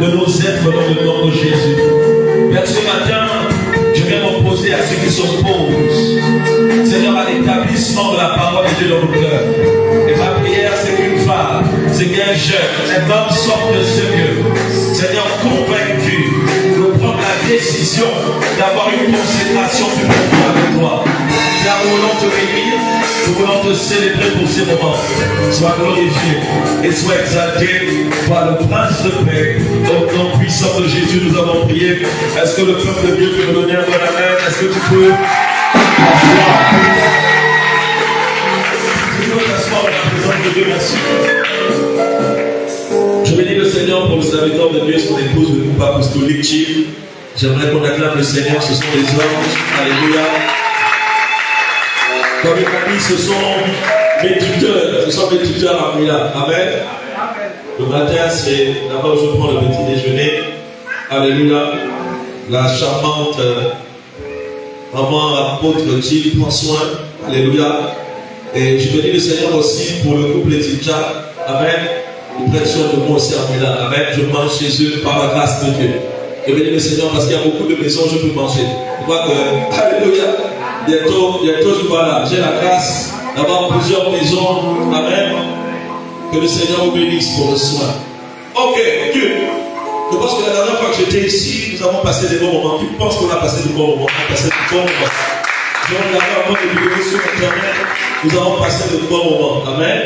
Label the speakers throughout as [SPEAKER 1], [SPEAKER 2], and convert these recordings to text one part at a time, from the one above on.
[SPEAKER 1] de nos êtres dans le nom de Jésus. Père, ce matin, je viens m'opposer à ceux qui s'opposent, Seigneur, à l'établissement de la parole de Dieu dans nos cœurs. Et ma prière, c'est qu'une femme, c'est qu'un jeune, un homme sorte de ce lieu, Seigneur, convaincu de prendre la décision d'avoir une consécration plus profonde avec toi. Car nous voulons te bénir, nous voulons te célébrer pour ces moments. Sois glorifié et sois exalté par le Prince de paix. Au nom puissant de Jésus, nous avons prié. Est-ce que le peuple de Dieu peut me donner un bon amen? Est-ce que tu peux t'asseoir? Tu peux t'asseoir dans la présence de Dieu, merci. Je bénis le Seigneur pour le serviteur de Dieu, son épouse, le groupe apostolique Chief. J'aimerais qu'on acclame le Seigneur, ce sont les anges. Alléluia. Comme il m'a dit, ce sont mes tuteurs à Mila. Amen. Le matin, c'est d'abord je prends le petit déjeuner. Alléluia. La charmante maman apôtre Gilles prend soin. Alléluia. Et je bénis le Seigneur aussi pour le couple Tidja. Amen. Ils prennent soin de moi aussi à Mila. Amen. Je mange chez eux par la grâce de Dieu. Je bénis le Seigneur parce qu'il y a beaucoup de maisons où je peux manger. Je crois que, alléluia. Bientôt, je vois là. J'ai la grâce d'avoir plusieurs maisons. Amen. Que le Seigneur vous bénisse pour le soin. Ok, Dieu. Je pense que la dernière fois que j'étais ici, nous avons passé des bons moments. Tu penses qu'on a passé des bons moments? On a passé des bons moments. Je regarde avant de vidéos sur Internet. Nous avons passé de bons moments. Amen.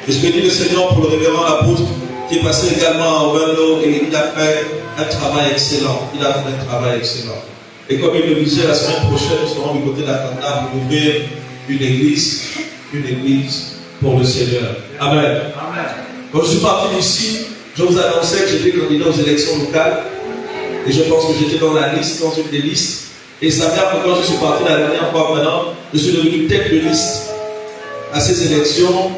[SPEAKER 1] Et je bénis le Seigneur pour le révérend apôtre qui est passé également à Orlando et il a fait un travail excellent. Il a fait un travail excellent. Et comme il le disait, la semaine prochaine, nous serons du côté d'Akanda pour ouvrir une église pour le Seigneur. Amen. Amen. Quand je suis parti d'ici, je vous annonçais que j'étais candidat aux élections locales. Et je pense que j'étais dans la liste, dans une des listes. Et ça vient que quand je suis parti la dernière fois maintenant, je suis devenu tête de liste à ces élections.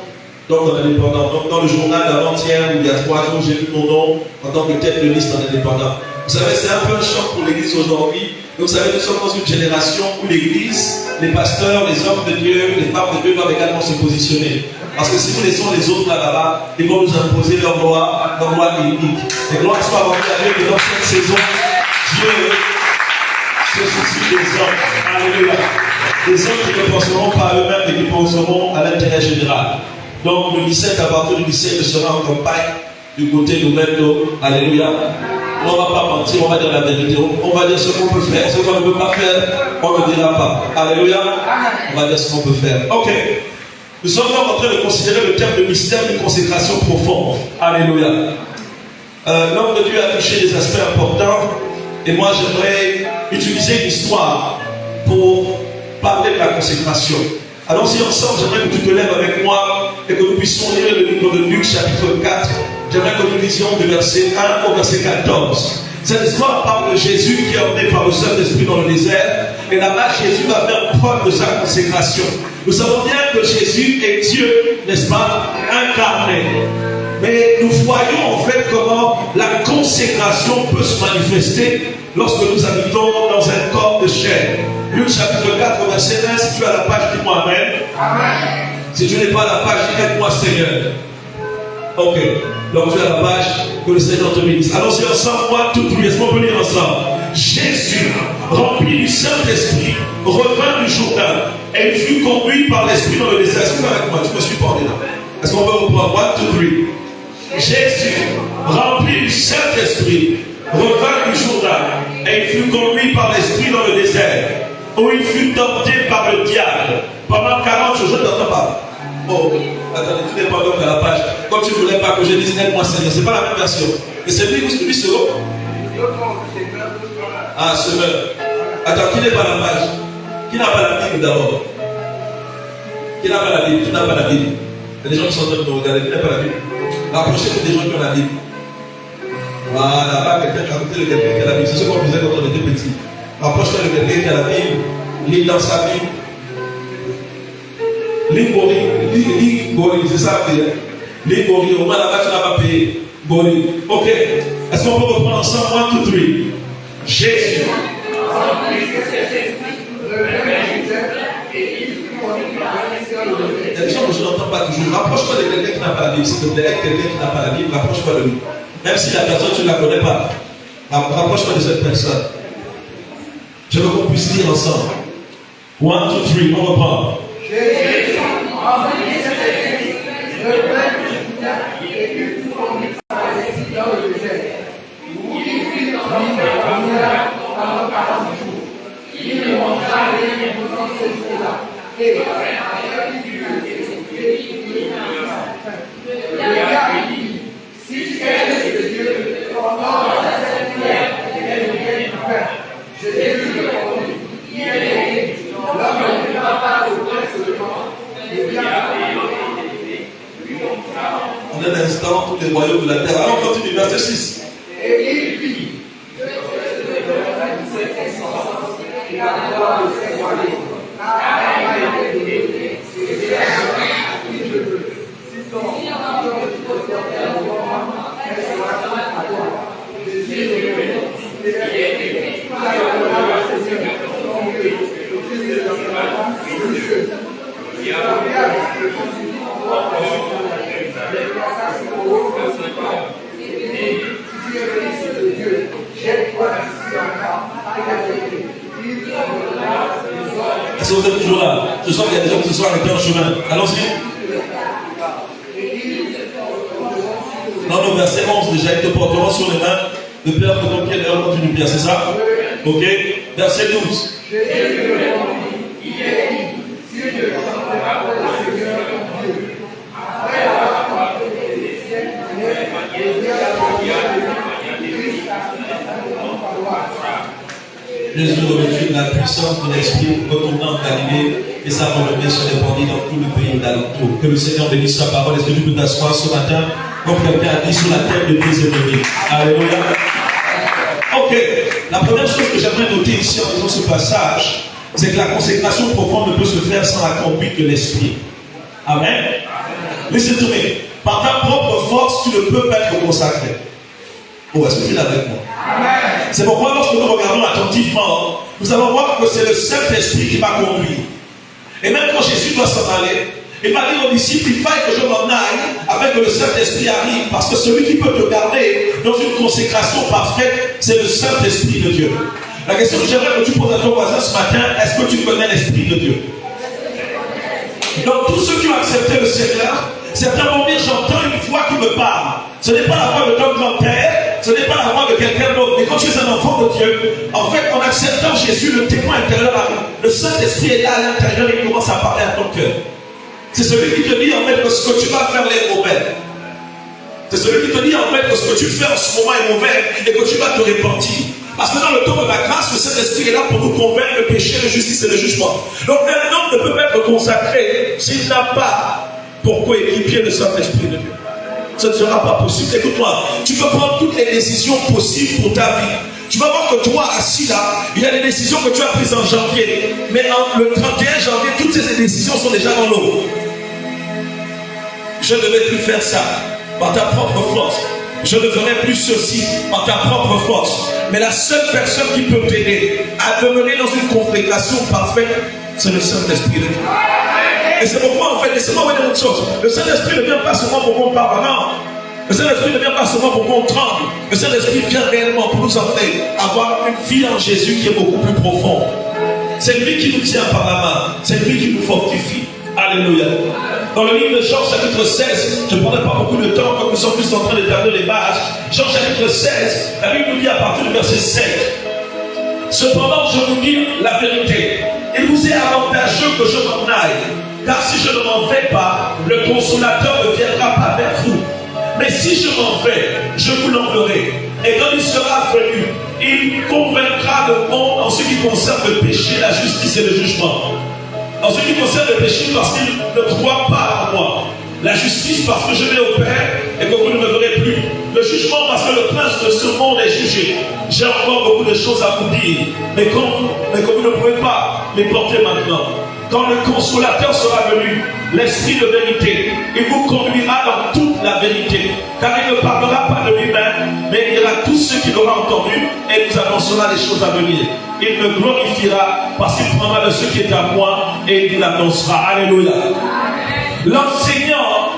[SPEAKER 1] Donc en indépendant. Donc dans le journal d'avant-hier, où il y a 3 jours, j'ai vu mon nom en tant que tête de liste en indépendant. Vous savez, c'est un peu un choc pour l'église aujourd'hui. Vous savez, nous sommes dans une génération où l'église, les pasteurs, les hommes de Dieu, les femmes de Dieu doivent également se positionner. Parce que si nous laissons les autres là-bas, ils vont nous imposer leur loi biblique. Et gloire soit à Dieu que dans cette saison, Dieu se soucie des hommes. Alléluia. Des hommes qui ne penseront pas à eux-mêmes, mais qui penseront à l'intérêt général. Donc le 17, à partir du 17, je serai en campagne du côté de Mendo. Alléluia. On ne va pas mentir, on va dire la vérité. On va dire ce qu'on peut faire. Ce qu'on ne peut pas faire, on ne dira pas. Alléluia. On va dire ce qu'on peut faire. Ok. Nous sommes en train de considérer le terme de mystère d'une consécration profonde. Alléluia. L'homme de Dieu a touché des aspects importants. Et moi, j'aimerais utiliser une histoire pour parler de la consécration. Allons-y ensemble. J'aimerais que tu te lèves avec moi et que nous puissions lire le livre de Luc, chapitre 4. J'aimerais que nous lisions du verset 1 au verset 14. Cette histoire parle de Jésus qui est emmené par le Saint-Esprit dans le désert. Et là-bas, Jésus va faire preuve de sa consécration. Nous savons bien que Jésus est Dieu, n'est-ce pas, incarné. Mais nous voyons en fait comment la consécration peut se manifester lorsque nous habitons dans un corps de chair. Luc chapitre 4, verset 1, si tu as la page, dis-moi Amen. Amen. Si tu n'es pas à la page, aide-moi Seigneur. Ok, donc tu as la page, que le Seigneur te bénisse. Allons-y ensemble, moi, tout le monde, on peut lire ensemble. Jésus, rempli du Saint-Esprit, revint du Jourdain et il fut conduit par l'Esprit dans le désert. Est-ce que tu es avec moi? Tu me suis pas là. Est-ce qu'on peut reprendre? 1, 2, 3. Jésus, rempli du Saint-Esprit, revint du Jourdain et il fut conduit par l'Esprit dans le désert, où il fut tenté par le diable. Pendant 40 jours, je ne t'entends pas. Oh, attendez, tu n'es pas donc à la page. Comme tu ne voulais pas que je dise aide-moi Seigneur, ce n'est pas la même version. Mais c'est lui second. Ah, semeur. Attends, qui n'est pas la page? Qui n'a pas la Bible d'abord? Qui n'a pas la Bible? Tu n'as pas la Bible. Il y a des gens qui sont en train de nous regarder, qui n'ont pas la Bible. Rapprochez-vous des gens qui ont la Bible. Voilà, là, quelqu'un qui a côté de quelqu'un qui a la Bible. C'est ce qu'on faisait quand on était petit. Rapproche-toi de quelqu'un qui a la Bible, lis dans sa Bible. Lis Gori, c'est ça, lis Gori, au moins là-bas tu n'as pas payé. Gori. Ok. Est-ce qu'on peut reprendre ensemble 1, 2, 3? Jésus. Il y a des gens que je n'entends pas toujours. Rapproche-toi de quelqu'un qui n'a pas la Bible. S'il te plaît, quelqu'un qui n'a pas la Bible, rapproche-toi de lui. Même si la personne, tu ne la connais pas. Rapproche-toi de cette personne. Je veux qu'on puisse lire ensemble. 1, 2, 3, on reprend. En un instant, tous les royaumes de la terre. Alors, on continue, verset 6. Est-ce que vous êtes toujours là? Je sens qu'il y a des gens qui se sont arrêtés en chemin. Allons-y. Dans le verset 11, déjà, ils te porteront sur les mains de peur que ton pied ne rentre une pierre, c'est ça? Ok. Verset 12. Jésus revêtu de la puissance de l'Esprit, retournant en Galilée, et sa renommée se répandit dans tout le pays d'alentour. Que le Seigneur bénisse sa parole. Est-ce que tu peux t'asseoir ce matin, comme quelqu'un a dit, sur la tête de tes ennemis? Alléluia. Ok. La première chose que j'aimerais noter ici en faisant ce passage, c'est que la consécration profonde ne peut se faire sans la conduite de l'Esprit. Amen. Listen to me. Par ta propre force, tu ne peux pas être consacré. Oh, est-ce que tu es avec moi? C'est pourquoi lorsque nous regardons attentivement, nous allons voir que c'est le Saint-Esprit qui m'a conduit. Et même quand Jésus doit s'en aller, il m'a dit aux disciples, il faille que je m'en aille afin que le Saint-Esprit arrive. Parce que celui qui peut te garder dans une consécration parfaite, c'est le Saint-Esprit de Dieu. La question que j'aimerais que tu poses à ton voisin ce matin, est-ce que tu connais l'Esprit de Dieu? Donc tous ceux qui ont accepté le Seigneur, certains vont dire, j'entends une voix qui me parle. Ce n'est pas la voix de ton grand-père, ce n'est pas la voix de quelqu'un d'autre. Mais quand tu es un enfant de Dieu, en fait, en acceptant Jésus, le témoin intérieur arrive. Le Saint-Esprit est là à l'intérieur et il commence à parler à ton cœur. C'est celui qui te dit en fait que ce que tu vas faire est mauvais. C'est celui qui te dit en fait que ce que tu fais en ce moment est mauvais et que tu vas te repentir. Parce que dans le temps de la grâce, le Saint-Esprit est là pour nous convaincre le péché, la justice et le jugement. Donc un homme ne peut pas être consacré s'il n'a pas pour coéquipier le Saint-Esprit de Dieu. Ce ne sera pas possible. Écoute-moi, tu peux prendre toutes les décisions possibles pour ta vie. Tu vas voir que toi, assis là, il y a des décisions que tu as prises en janvier. Mais le 31 janvier, toutes ces décisions sont déjà dans l'eau. Je ne vais plus faire ça par ta propre force. Je ne ferai plus ceci par ta propre force. Mais la seule personne qui peut t'aider à demeurer dans une consécration parfaite, c'est le Saint-Esprit de Dieu. Et c'est pourquoi, en fait, laissez-moi vous dire une chose. Le Saint-Esprit ne vient pas seulement pour qu'on parle, non. Le Saint-Esprit ne vient pas seulement pour qu'on tremble. Le Saint-Esprit vient réellement pour nous emmener à avoir une vie en Jésus qui est beaucoup plus profonde. C'est lui qui nous tient par la main. C'est lui qui nous fortifie. Alléluia. Dans le livre de Jean chapitre 16, je ne prendrai pas beaucoup de temps comme nous sommes plus en train d'établir les bases. Jean chapitre 16, la Bible nous dit à partir du verset 7. Cependant, je vous dis la vérité. Il vous est avantageux que je m'en aille. Car si je ne m'en vais pas, le consolateur ne viendra pas vers vous. Mais si je m'en vais, je vous l'enverrai. Et quand il sera venu, il convaincra le monde en ce qui concerne le péché, la justice et le jugement. En ce qui concerne le péché, parce qu'il ne croit pas en moi. La justice, parce que je vais au Père et que vous ne me verrez plus. Le jugement, parce que le prince de ce monde est jugé. J'ai encore beaucoup de choses à vous dire. Mais que vous ne pouvez pas les porter maintenant. Quand le consolateur sera venu, l'esprit de vérité, il vous conduira dans toute la vérité. Car il ne parlera pas de lui-même, mais il dira tout ce qu'il aura entendu et nous annoncera les choses à venir. Il me glorifiera parce qu'il prendra de ce qui est à moi et il l'annoncera. Alléluia. L'enseignant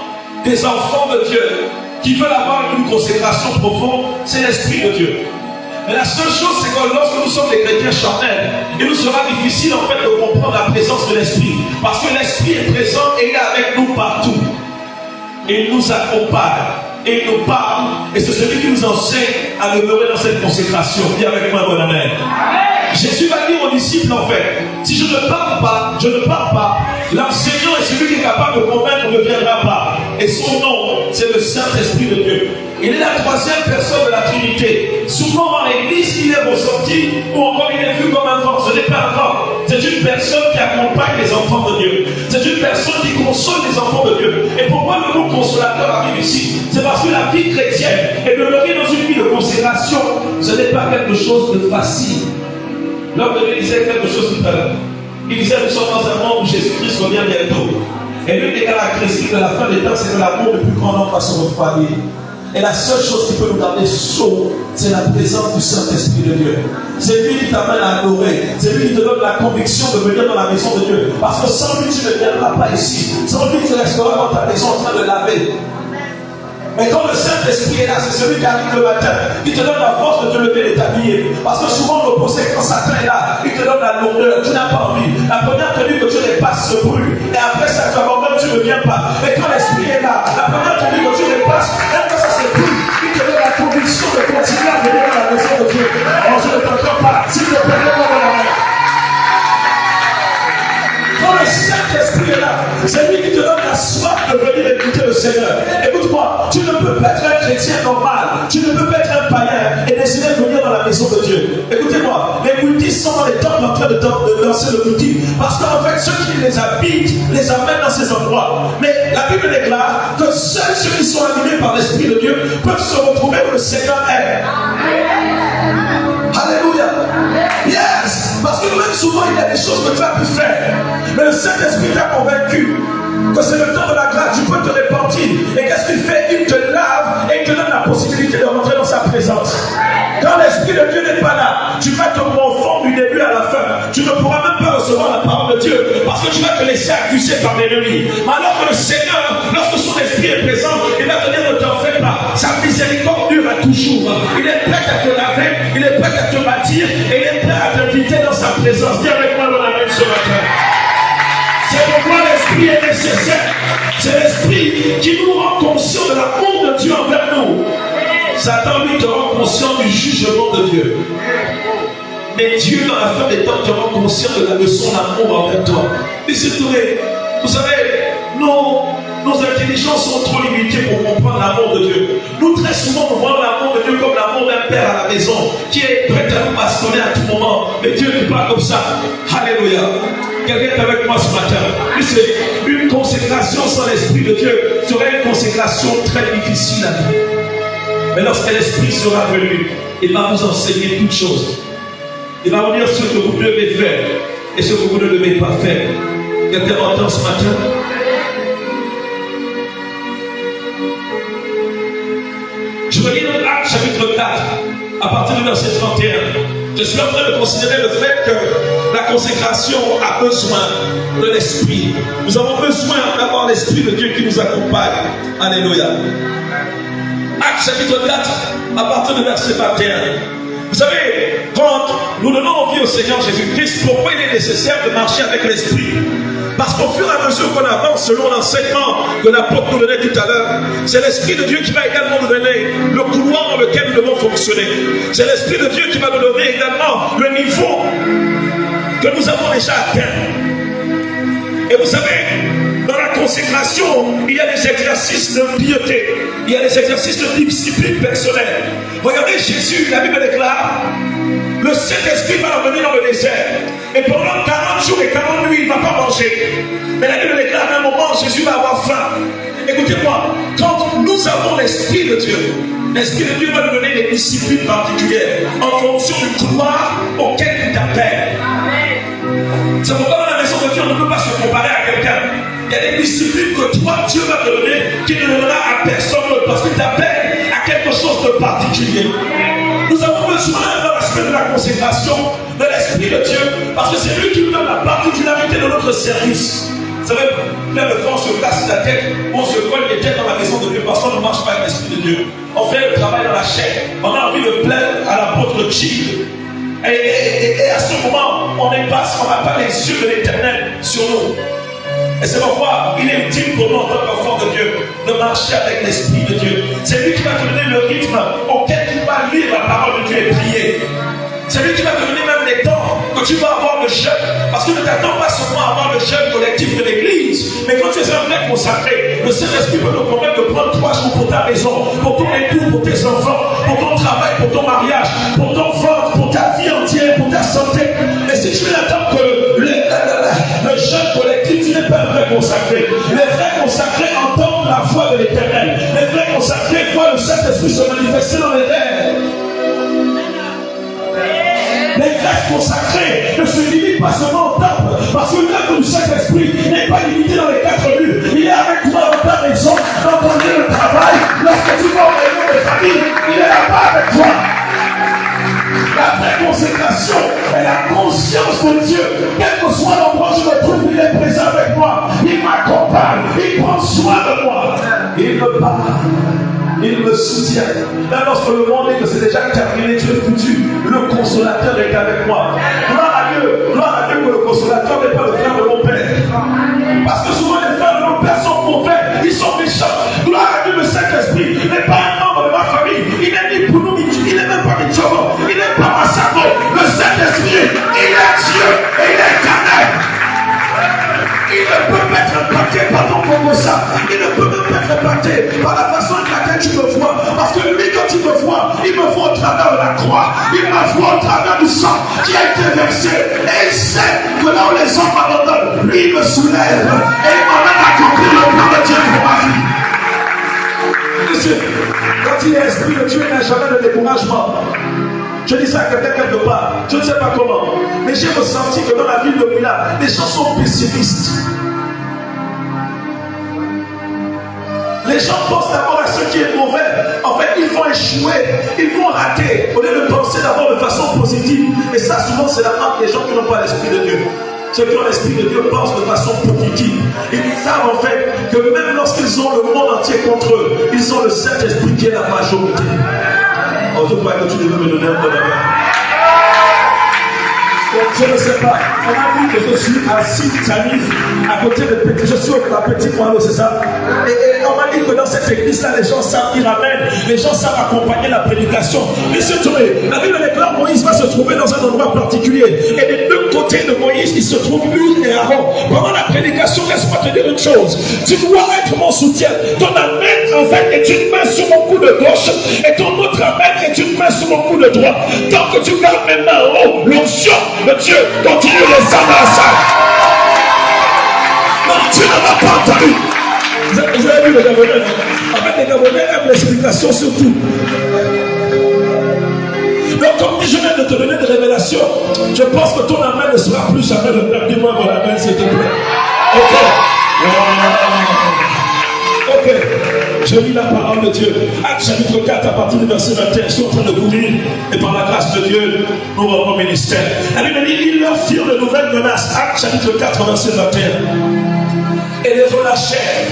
[SPEAKER 1] des enfants de Dieu qui veulent avoir une consécration profonde, c'est l'Esprit de Dieu. Mais la seule chose, c'est que lorsque nous sommes des chrétiens charnels, il nous sera difficile en fait de comprendre la présence de l'Esprit. Parce que l'Esprit est présent et il est avec nous partout. Et il nous accompagne. Et il nous parle. Et c'est celui qui nous enseigne à demeurer dans cette consécration. Dis avec moi, bon amen. Jésus va dire aux disciples en fait, si je ne parle pas, l'enseignant est celui qui est capable de convaincre ne viendra pas. Et son nom, c'est le Saint-Esprit de Dieu. Il est la troisième personne de la Trinité. Souvent dans l'église, il est ressorti ou encore il est vu comme un vent. Ce n'est pas un vent. C'est une personne qui accompagne les enfants de Dieu. C'est une personne qui console les enfants de Dieu. Et pourquoi le mot consolateur arrive ici? C'est parce que la vie chrétienne et demeurer dans une vie de consécration, ce n'est pas quelque chose de facile. L'homme de Dieu disait quelque chose tout à l'heure. Il disait, nous sommes dans un monde où Jésus-Christ revient bientôt. Et l'une des caractéristiques de la fin des temps, c'est que l'amour le plus grand nombre va se refroidir. Et la seule chose qui peut nous garder chauds, c'est la présence du Saint-Esprit de Dieu. C'est lui qui t'amène à adorer. C'est lui qui te donne la conviction de venir dans la maison de Dieu. Parce que sans lui, tu ne viendras pas ici. Sans lui, tu resteras dans ta maison en train de laver. Mais quand le Saint-Esprit est là, c'est celui qui arrive le matin, qui te donne la force de te lever et de t'habiller. Parce que souvent l'opposé, quand Satan est là, il te donne la lourdeur, tu n'as pas envie. La première tenue que tu dépasses se brûle. Et après ça, tu abandonnes, tu ne viens pas. Mais quand l'Esprit est là, la première tenue que tu dépasses, même quand ça se brûle, il te donne la conviction de continuer à venir dans la maison de Dieu. Alors je ne t'entends pas. S'il te plaît, lève-moi dans la main. Quand le Saint-Esprit est là, c'est lui qui te donne la soif de venir écouter le Seigneur. Écoute-moi, tu ne peux pas être un chrétien normal, tu ne peux pas être un païen et décider de venir dans la maison de Dieu. Écoutez-moi, les bouddhistes sont dans les temples en train de danser le bouddhisme parce qu'en fait, ceux qui les habitent les amènent dans ces endroits. Mais la Bible déclare que seuls ceux qui sont animés par l'Esprit de Dieu peuvent se retrouver où le Seigneur est. Alléluia. Yes. Parce que même souvent, il y a des choses que tu as pu faire. Mais le Saint-Esprit t'a convaincu que c'est le temps de la grâce, tu peux te repentir. Et qu'est-ce qu'il fait? Il te lave et il te donne la possibilité de rentrer dans sa présence. Quand l'Esprit de Dieu n'est pas là, tu vas te confondre du début à la fin. Tu ne pourras même pas recevoir la parole de Dieu parce que tu vas te laisser accuser par l'ennemi. Mais alors que le Seigneur, lorsque son Esprit est présent, il va te dire ne t'en fais pas. Sa miséricorde dure toujours. Il est prêt à te laver, il est prêt à te bâtir et il est prêt à t'inviter dans sa présence. Viens avec moi dans la main ce matin. C'est pourquoi l'Esprit est nécessaire. C'est l'Esprit qui nous rend conscients de l'amour de Dieu envers nous. Satan lui te rend conscient du jugement de Dieu. Mais Dieu, dans la fin des temps, te rend conscient de son amour envers toi. Mais c'est vrai. Vous savez, nos intelligences sont trop limitées pour comprendre l'amour de Dieu. Nous, très souvent, nous voyons l'amour de Dieu comme l'amour d'un père à la maison qui est prêt à nous bastonner à tout moment. Mais Dieu n'est pas comme ça. Alléluia. Quelqu'un est avec moi ce matin. C'est une consécration sans l'Esprit de Dieu serait une consécration très difficile à vivre. Mais lorsque l'Esprit sera venu, il va vous enseigner toutes choses. Il va vous dire ce que vous devez faire et ce que vous ne devez pas faire. Quelqu'un entend ce matin? Je relis dans Actes chapitre 4, à partir du verset 31. Je suis en train de considérer le fait que la consécration a besoin de l'Esprit. Nous avons besoin d'avoir l'Esprit de Dieu qui nous accompagne. Alléluia. Actes chapitre 4, à partir du verset 21. Vous savez, quand nous donnons envie au Seigneur Jésus-Christ, pourquoi il est nécessaire de marcher avec l'Esprit? Parce qu'au fur et à mesure qu'on avance, selon l'enseignement que l'apôtre nous donnait tout à l'heure, c'est l'Esprit de Dieu qui va également nous donner le couloir dans lequel nous devons fonctionner. C'est l'Esprit de Dieu qui va nous donner également le niveau que nous avons déjà atteint. Et vous savez, dans la consécration, il y a des exercices de piété, il y a des exercices de discipline personnelle. Regardez Jésus, la Bible déclare, le Saint-Esprit va l'emmener dans le désert. Et pendant 40 jours et 40 nuits, il ne va pas manger. Mais la Bible déclare à un moment, Jésus va avoir faim. Écoutez-moi, quand nous avons l'Esprit de Dieu, l'Esprit de Dieu va nous donner des disciplines particulières en fonction du couloir auquel il t'appelle. C'est pourquoi dans la maison de Dieu, on ne peut pas se comparer à quelqu'un. Il y a des disciplines que toi, Dieu va te donner, qui ne donnera à personne d'autre, parce qu'il t'appelle à quelque chose de particulier. Nous avons besoin, dans l'aspect de la consécration, de l'Esprit de Dieu, parce que c'est lui qui nous donne la particularité de notre service. Vous savez, plein de fois on se casse la tête, on se colle les têtes dans la maison de Dieu parce qu'on ne marche pas avec l'Esprit de Dieu. On fait le travail dans la chair. On a envie de plaire à l'apôtre Chic. Et à ce moment, on n'a pas les yeux de l'Éternel sur nous. Et c'est pourquoi il est utile pour nous en tant qu'enfants de Dieu de marcher avec l'Esprit de Dieu. C'est lui qui va te donner le rythme auquel tu vas lire la parole de Dieu et prier. C'est lui qui va te donner même les temps que tu vas avoir le jeûne. Parce que ne t'attends pas seulement à avoir le jeûne collectif de l'église, mais quand tu es un vrai consacré, le Saint-Esprit peut nous permettre de prendre 3 jours pour ta maison, pour ton époux, pour tes enfants, pour ton travail, pour ton mariage, pour ton ventre, pour ta vie entière, pour ta santé. Mais si tu attends que le jeûne collectif, tu n'es pas un vrai consacré. Les vrais consacrés entendent la voix de l'Éternel. Les vrais consacrés voient le Saint-Esprit se manifester dans les rêves. Les vrais consacrés ne se limitent pas seulement au temple, parce que l'œuvre du Saint-Esprit n'est pas limitée dans les 4 murs. Il est avec toi dans ta maison, dans ton lieu de travail. Lorsque tu vas au réunion de famille, il est là-bas avec toi. La vraie consécration est la conscience de Dieu. Quel que soit l'endroit où je me trouve, il est présent avec moi. Il m'accompagne, il prend soin de moi. Il me parle. Il me soutient. Même lorsque le monde dit que c'est déjà terminé, tu es foutu, le consolateur est avec moi. Gloire à Dieu que le consolateur n'est pas le frère de mon père. Parce que souvent les frères de mon père sont mauvais, ils sont méchants. Gloire à Dieu, le Saint-Esprit n'est pas un membre de ma famille. Il n'est ni pour nous, il n'est même pas Michogo, il n'est pas Massako. Le Saint-Esprit, il est Dieu et il est éternel. Il ne peut pas être impacté par ton promosa. Il ne peut même pas être impacté par la façon de laquelle tu me vois. Parce que lui, quand il me voit au travers de la croix. Il me voit au travers du sang qui a été versé. Et il sait que là où les hommes m'abandonnent, lui, il me soulève. Et il m'emmène à accomplir le plan de Dieu pour ma vie. Monsieur, quand il est esprit de Dieu, il n'y a jamais de découragement. Je dis ça à quelqu'un quelque part, je ne sais pas comment, mais j'ai ressenti que dans la ville de Milan, les gens sont pessimistes. Les gens pensent d'abord à ce qui est mauvais. En fait, ils vont échouer, ils vont rater, au lieu de penser d'abord de façon positive. Et ça, souvent, c'est la marque des gens qui n'ont pas l'Esprit de Dieu. Ceux qui ont l'Esprit de Dieu pensent de façon positive. Ils savent en fait que même lorsqu'ils ont le monde entier contre eux, ils ont le Saint-Esprit qui est la majorité. Oh, je crois que tu devais me donner un peu de main. Je ne sais pas. On a dit que je suis assis, à côté de Petit. Je suis au Petit Moineau, c'est ça? Et on m'a dit que dans cette église-là, les gens savent qui ramènent, les gens savent accompagner la prédication. Mais c'est vrai, la Bible déclare Moïse va se trouver dans un endroit particulier. Et des deux côtés de Moïse, il se trouve Hur et Aaron. Pendant la prédication, laisse-moi te dire une chose. Tu dois être mon soutien. Ton amen, en fait, est une main sur mon cou de gauche. Et ton autre amen est une main sur mon cou de droite. Tant que tu gardes mes mains en haut, l'onction de Dieu continue les âmes à la salle. Non, tu ne m'as pas entendu. Vous avez vu les Gabonais? En fait, les Gabonais aiment l'explication surtout. Donc, comme je viens de te donner des révélations, je pense que ton amen ne sera plus jamais le même. Dis-moi mon amen, s'il te plaît. Ok. Je lis la parole de Dieu. Actes chapitre 4 à partir du verset 21. Je suis en train de vous lire. Et par la grâce de Dieu, nous rendons au ministère. La Bible dit, ils leur firent de nouvelles menaces. Actes chapitre 4 verset 21. Et les relâchèrent,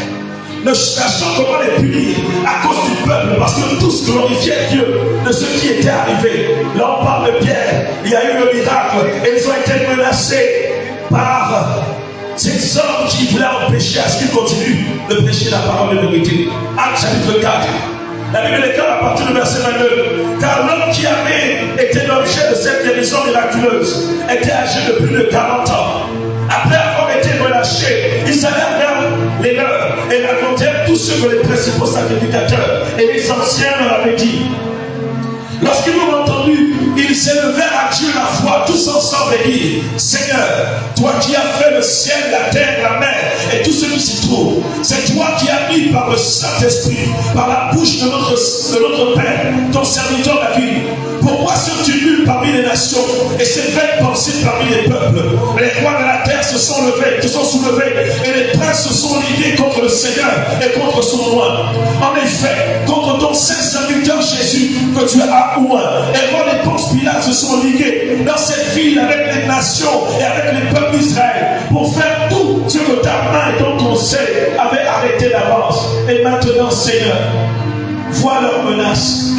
[SPEAKER 1] ne sachant comment les punir à cause du peuple, parce que tous glorifiaient Dieu de ce qui était arrivé. Là on parle de Pierre, il y a eu le miracle, et ils ont été menacés par ces hommes qui voulaient empêcher à ce qu'ils continuent de prêcher la parole de vérité. Actes chapitre 4. La Bible déclare à partir du verset 22, car l'homme qui avait été l'objet de cette guérison miraculeuse était âgé de plus de 40 ans. Après avoir été relâchés, ils allèrent vers les leurs et racontèrent tout ce que les principaux sacrificateurs et les anciens leur avaient dit. Lorsqu'ils l'ont entendu, ils s'élevèrent à Dieu la foi tous ensemble et dirent, Seigneur, toi qui as fait le ciel, la terre, la mer et tout ce qui s'y trouve, c'est toi qui as mis par le Saint-Esprit, par la bouche de notre Père, ton serviteur David. Pourquoi serais-tu nul parmi les nations et ces vaines pensées parmi les peuples? Les rois de la terre se sont soulevés et les princes se sont ligués contre le Seigneur et contre son roi. En effet, contre ton saint serviteur Jésus que tu as oint, et on ne pense Pilate se sont ligués dans cette ville avec les nations et avec les peuples d'Israël pour faire tout ce que ta main et ton conseil avaient arrêté d'avance. Et maintenant, Seigneur, vois leurs menaces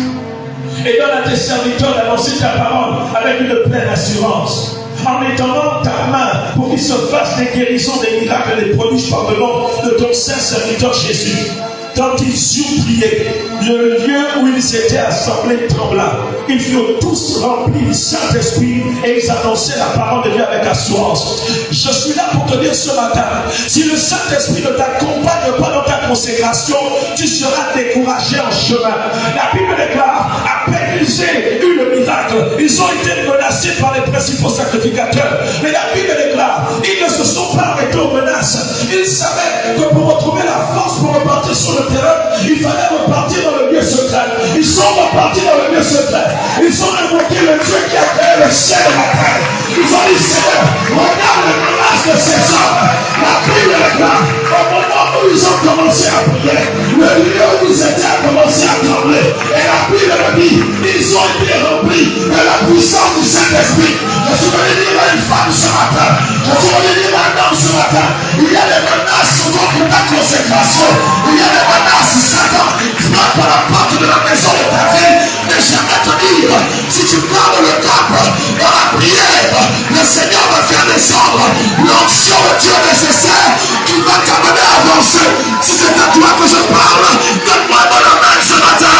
[SPEAKER 1] et donne à tes serviteurs d'annoncer ta parole avec une pleine assurance, en étendant ta main pour qu'il se fasse des guérisons, des miracles et des prodiges par le nom de ton saint serviteur Jésus. Quand ils eurent prié, le lieu où ils étaient assemblés trembla. Ils furent tous remplis du Saint-Esprit et ils annonçaient la parole de Dieu avec assurance. Je suis là pour te dire ce matin, si le Saint-Esprit ne t'accompagne pas dans ta consécration, tu seras découragé en chemin. La Bible déclare, à peine ils aient eu le miracle, ils ont été menacés par les principaux sacrificateurs. Mais la Bible déclare, ils ne se sont pas arrêtés aux menaces. Ils savaient que pour retrouver la force pour repartir sur le terrain, il fallait repartir dans le lieu secret. Ils sont repartis dans le lieu secret. Ils ont invoqué le Dieu qui a créé le ciel et la terre. Ils ont dit, Seigneur, regarde les menaces de ces hommes. La Bible déclare, au moment où ils ont commencé à prier, le lieu où ils étaient a commencé à trembler. Et la Bible dit, ils ont été remplis de la puissance du Saint-Esprit. Je suis venu dire à une femme ce matin, je suis venu dire à un homme ce matin, il y a des menaces contre ta consécration. Il y a des menaces, Satan frappe à la porte de la maison de ta vie. Mais j'aimerais te dire, si tu parles le cap dans la prière, le Seigneur va faire descendre l'onction de Dieu nécessaire qui va t'amener à avancer. Si c'est à toi que je parle, donne-moi mon amen ce matin.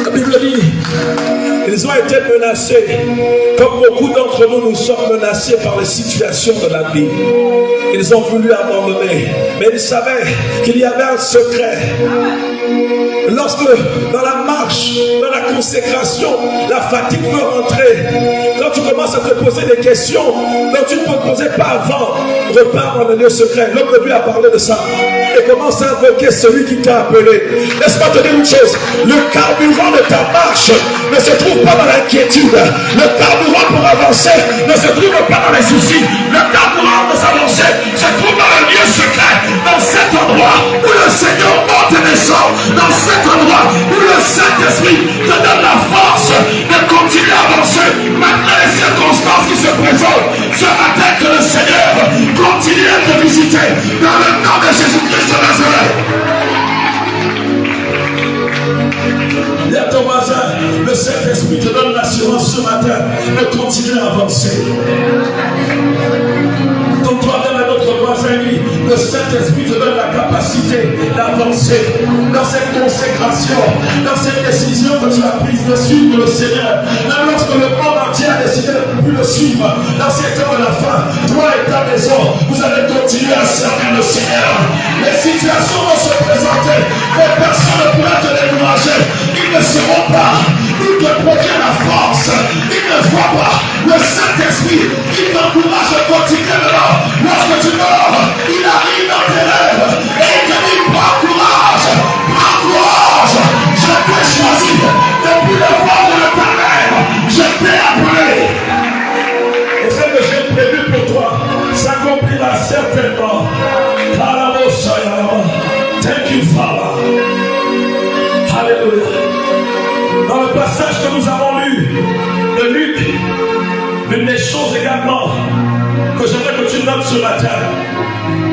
[SPEAKER 1] La Bible dit, ils ont été menacés, comme beaucoup d'entre nous, nous sommes menacés par les situations de la vie. Ils ont voulu abandonner, mais ils savaient qu'il y avait un secret. Lorsque dans la marche, dans la consécration, la fatigue peut rentrer, quand tu commences à te poser des questions dont tu ne peux te poser pas avant, repars dans le lieu secret. L'homme de Dieu a parlé de ça et commence à invoquer celui qui t'a appelé. Laisse-moi te dire une chose, le carburant de ta marche ne se trouve pas dans l'inquiétude. Le carburant pour avancer ne se trouve pas dans les soucis. Le carburant pour s'avancer se trouve dans le lieu secret, dans cet endroit où le Seigneur monte et descend, dans cet endroit où le Saint-Esprit te donne la force de continuer à avancer malgré les circonstances qui se présentent. Ce matin, que le Seigneur continue à te visiter dans le nom de Jésus-Christ de Nazareth. Dis à ton voisin, le Saint-Esprit te donne l'assurance ce matin de continuer à avancer. Ton toi-même et notre voisin dit, le Saint-Esprit te donne la capacité d'avancer dans cette consécration, dans cette décision que tu as prise de suivre le Seigneur. Même lorsque le monde entier a décidé de ne plus le suivre, dans ces temps de la fin, toi et ta maison, vous allez continuer à servir le Seigneur. Les situations vont se présenter, mais personne ne pourra te décourager. Ils ne seront pas, ils te procurent la force, ils ne voient pas le Saint-Esprit qui t'encourage à continuer dedans. Lorsque tu dors, il arrive dans tes rêves et il te dit, prends courage, je t'ai choisi depuis le ventre de ta mère, je t'ai appelé. Et ce que j'ai prévu pour toi s'accomplira certainement. Thank you, Father. Alléluia. Dans le passage que nous avons lu de Luc, une des choses également que j'aimerais que tu notes ce matin,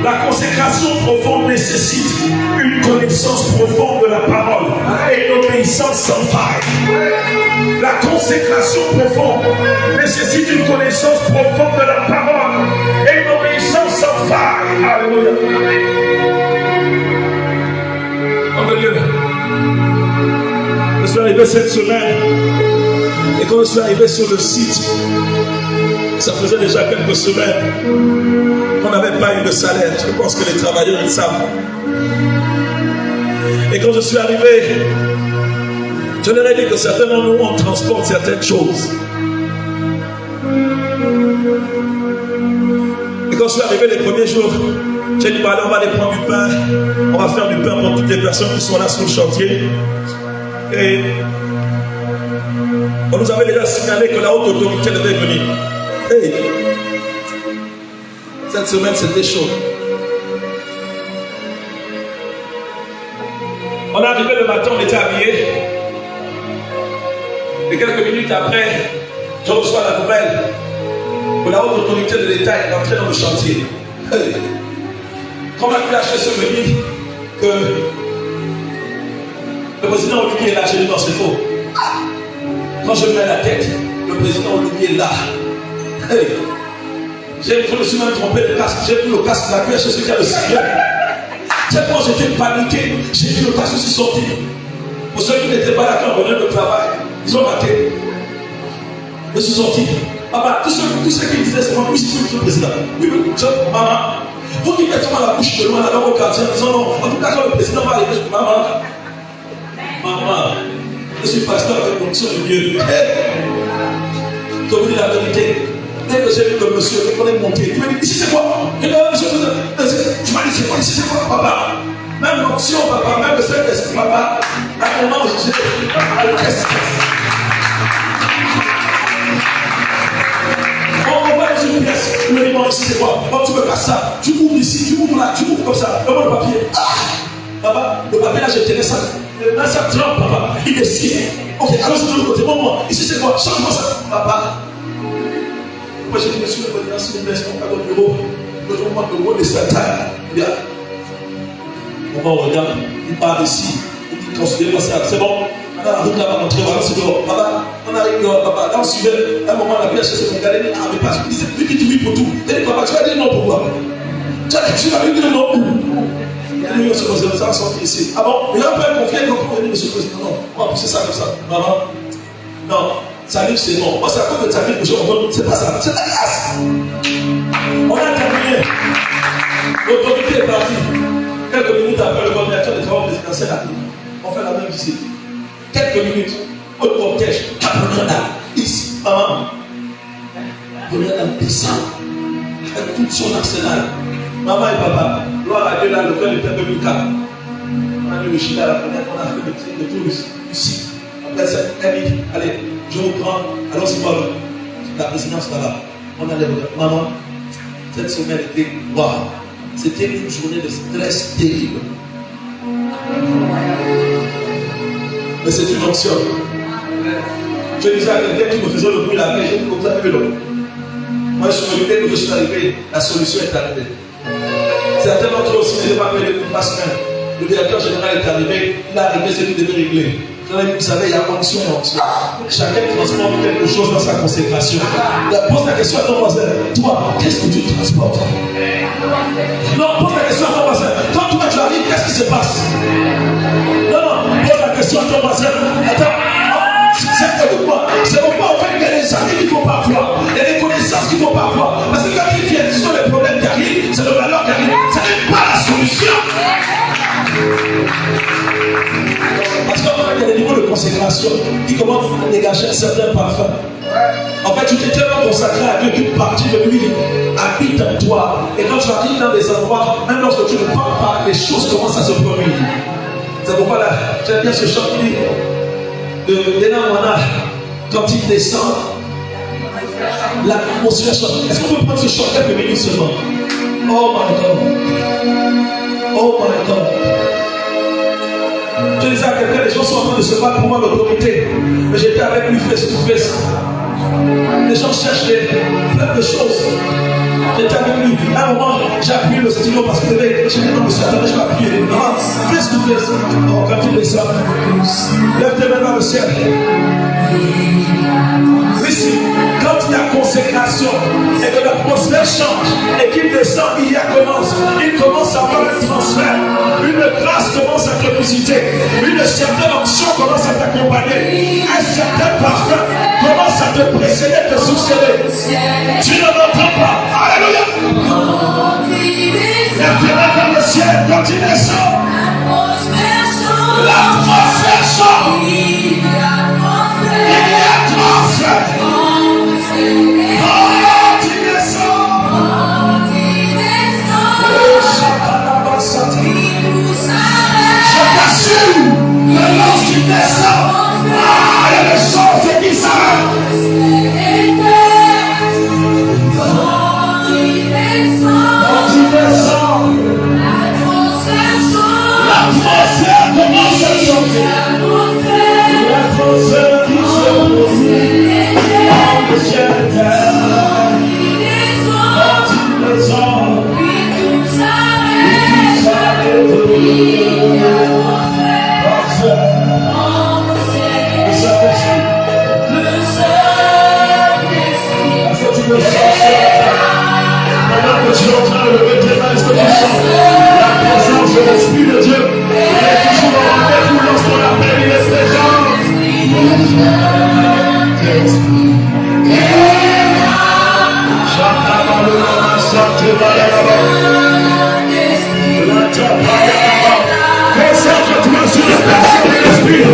[SPEAKER 1] la consécration profonde nécessite une connaissance profonde de la parole et une obéissance sans faille. La consécration profonde nécessite une connaissance profonde de la parole et une obéissance sans faille. Alléluia. Oh Dieu. Je suis arrivé cette semaine et quand je suis arrivé sur le site, ça faisait déjà quelques semaines qu'on n'avait pas eu de salaire. Je pense que les travailleurs le savent. Et quand je suis arrivé, je leur ai dit que certains d'entre nous, on transporte certaines choses. Et quand je suis arrivé les premiers jours, j'ai dit, allez, on va aller prendre du pain. On va faire du pain pour toutes les personnes qui sont là sur le chantier. Et on nous avait déjà signalé que la haute autorité devait venir. Hey, cette semaine c'était chaud. On est arrivé le matin, on était habillés. Et quelques minutes après, je reçois la nouvelle que la haute autorité de l'État est entrée dans le chantier. Quand ma PHS se me dit que le président Olivier est là, j'ai dit non, c'est faux. Quand je mets la tête, le président Olivier est là. Je me suis même trompé de casque. J'ai pris le casque de la PHS qui a le sifflet. Tellement j'étais paniqué, j'ai vu le casque aussi sortir. Pour ceux qui n'étaient pas là quand on venait de travail, ils ont raté. Je suis sorti. Papa, tous ceux qui disaient c'est moi, oui, c'est monsieur le président. Oui, maman, vous qui mettez la bouche de loin dans vos quartiers en disant non, en tout cas quand le président va arriver, je dis maman, je suis pasteur avec condition de Dieu. Je vous dis la vérité. Dès que j'ai vu le monsieur, dès qu'on est monté, il m'a dit, ici c'est quoi? Je dis, monsieur, tu m'as dit, c'est quoi? Ici c'est quoi, papa? Même l'option, papa, même le Saint-Esprit, papa, à un moment, j'ai on va dans une pièce, je me dis, non, ici c'est quoi? Quand tu me casses ça, tu ouvres ici, tu ouvres là, tu ouvres comme ça, donne-moi le papier. Papa, le papier là, j'ai tiré ça. Là, ça trempe, papa, il est scié. Ok, alors c'est de l'autre côté, moi, ici c'est quoi? Change-moi ça, papa. Moi j'ai dit, monsieur le président, s'il vous plaît, pas dans le bureau. Je vous montre le bureau de Satan. Il y a. On regarde, il part ici. Il dit, considérez-moi ça. C'est bon. On a la route là-bas, on voilà, c'est dehors. Papa, on arrive dehors, papa. Là, on suivait. À un moment, la PHS se regardait, il dit, ah, mais pas. Il disait, lui qui dit oui pour tout. Il dit, papa, tu vas dire non pourquoi? Tu vas dire non. Il a dit, monsieur le président, ça va sortir ici. Ah bon? Il a un peu confié, donc on va dire, monsieur le président, non. On va pousser ça comme ça. Maman, non. Ça livre, c'est non. Moi, c'est à cause de ta vie que je redonne. C'est pas ça. C'est la grâce. On a terminé. L'autorité est partie. Quelques minutes après, le coordinateur des travaux présidentiels arrive. On fait la même visite. Quelques minutes. Au cortège. Cabrona, ici. Maman. Cabrona descend. Avec tout son arsenal. Maman et papa. Gloire à Dieu, là, le cœur était un peu plus calme. On a mis le gilet à la fenêtre. On a fait le tour ici. Après ça, elle dit, allez. Je vous prends, alors c'est pas la présidence là-bas. On allait voir. Maman, cette semaine était waouh. C'était une journée de stress terrible. Mais c'est une option. Je disais à quelqu'un qui me faisait le bruit la veille, j'ai dit comme ça, moi je suis dès que je suis arrivé, la solution est arrivée. Certains d'entre eux aussi n'étaient pas payés pour 3 semaines. Le directeur général est arrivé, il a réglé ce qu'il devait régler. Vous savez, il y a onction et onction. Chacun transporte quelque chose dans sa consécration. Pose la question à ton voisin. Toi, qu'est-ce que tu transportes? Non, pose la question à ton voisin. Quand toi tu arrives, qu'est-ce qui se passe? Non, pose la question à ton voisin. Attends, c'est pourquoi en fait il y a des amis qu'il ne faut pas voir. Il y a des connaissances qu'il ne faut pas voir. Parce que quand ils viennent, ce sont les problèmes qui arrivent, c'est le malheur qui arrive. Ce n'est pas la solution. Parce qu'il y a des niveaux de consécration qui commencent à dégager un certain parfum. En fait, tu t'es tellement consacré à Dieu qu'une partie de lui habite en toi. Et quand tu arrives dans des endroits, même lorsque tu ne parles pas, les choses commencent à se produire. C'est pourquoi là, j'aime bien ce chant qui dit de Léna Moana, quand il descend, l'atmosphère change. Est-ce qu'on peut prendre ce chant quelques minutes seulement? Oh my God. Oh my God. Je disais à quelqu'un, les gens sont en train de se battre pour moi l'autorité. Mais j'étais avec lui face to face. Les gens cherchent plein de choses. J'étais avec lui. À un moment, j'ai appuyé le stylo parce que j'ai dit non, monsieur, attendez, je vais appuyer. Face to face. Oh, quand il descend, lève tes mains dans le ciel. Ici, quand il y a consécration et que l'atmosphère change et qu'il descend, il commence à avoir un transfert. Une grâce commence à te visiter. Une certaine onction commence à t'accompagner. Un certain parfum commence à te précéder, te succéder. Tu ne m'entends pas. Alléluia. Lève tes mains vers le ciel quand il descend. L'atmosphère change. Il y a transfert. Lorsqu'il descend, il y a des choses qui s'arrêtent. Quand il descend, l'atmosphère change. le requérant, est-ce que tu sens la présence de l'Esprit de Dieu? Il est toujours en rendez-vous lorsqu'on l'appelle, il est présent. Concentre-toi sur la personne de l'Esprit.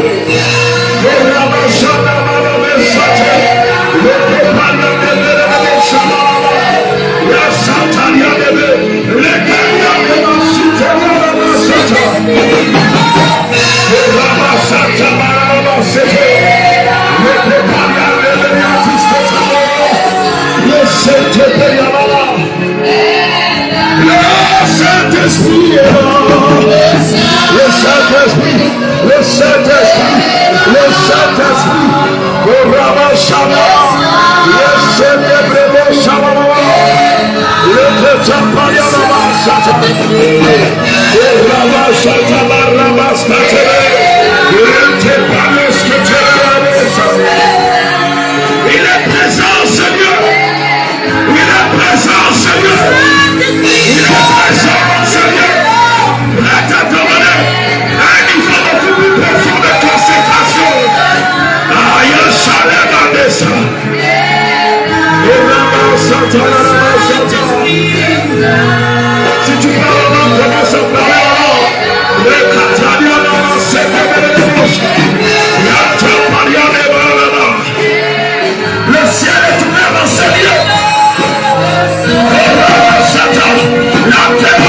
[SPEAKER 1] Saint-Esprit est là. Le Saint-Esprit, le Saint-Esprit, le Saint-Esprit. Le Rama Shama, le Saint-Esprit Shama, le Tchapayama Shata, le Rama Shata Rama Skate, le Tepanes Skate. Il est présent, Seigneur. Il est présent, Seigneur. Il est présent, Seigneur. La tête de monnaie, un niveau beaucoup plus profond de consécration. Aïe, Chalem, Adessa. Si tu parles en langue, commence à parler en langue. Le Catania, c'est comme le bouche. Le ciel est ouvert dans ce lieu. La terre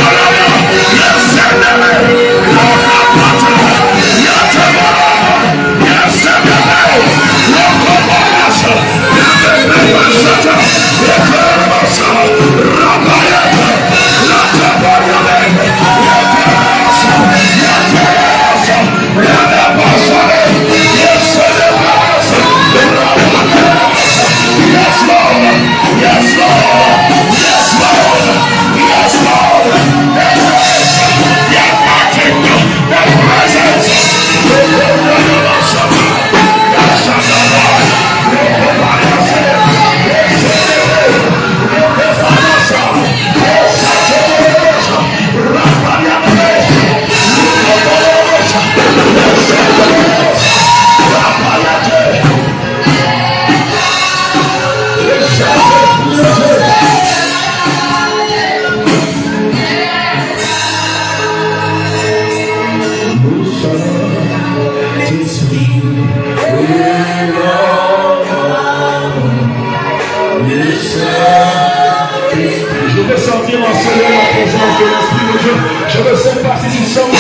[SPEAKER 1] Je veux sentir en Seigneur la présence de l'Esprit de Dieu. Je ne sais pas si tu sens moi.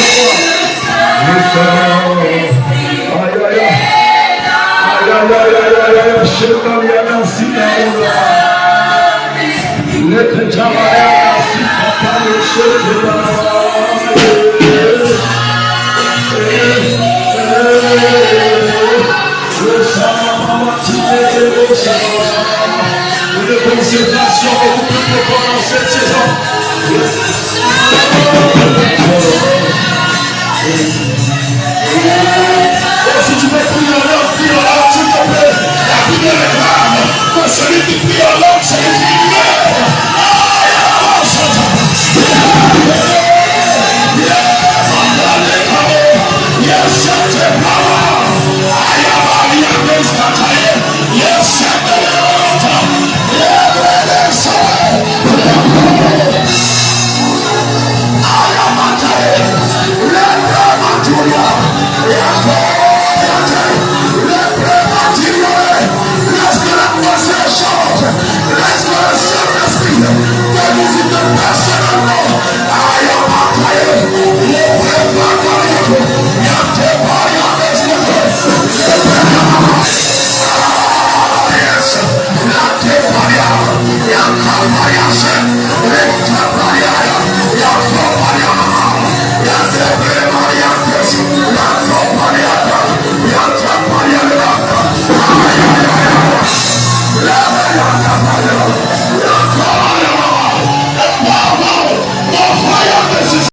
[SPEAKER 1] Une consécration beaucoup plus profonde dans cette saison. Oh, si tu veux prier en langue, s'il te plaît. La prière est grave. Que celui qui prie en langue, c'est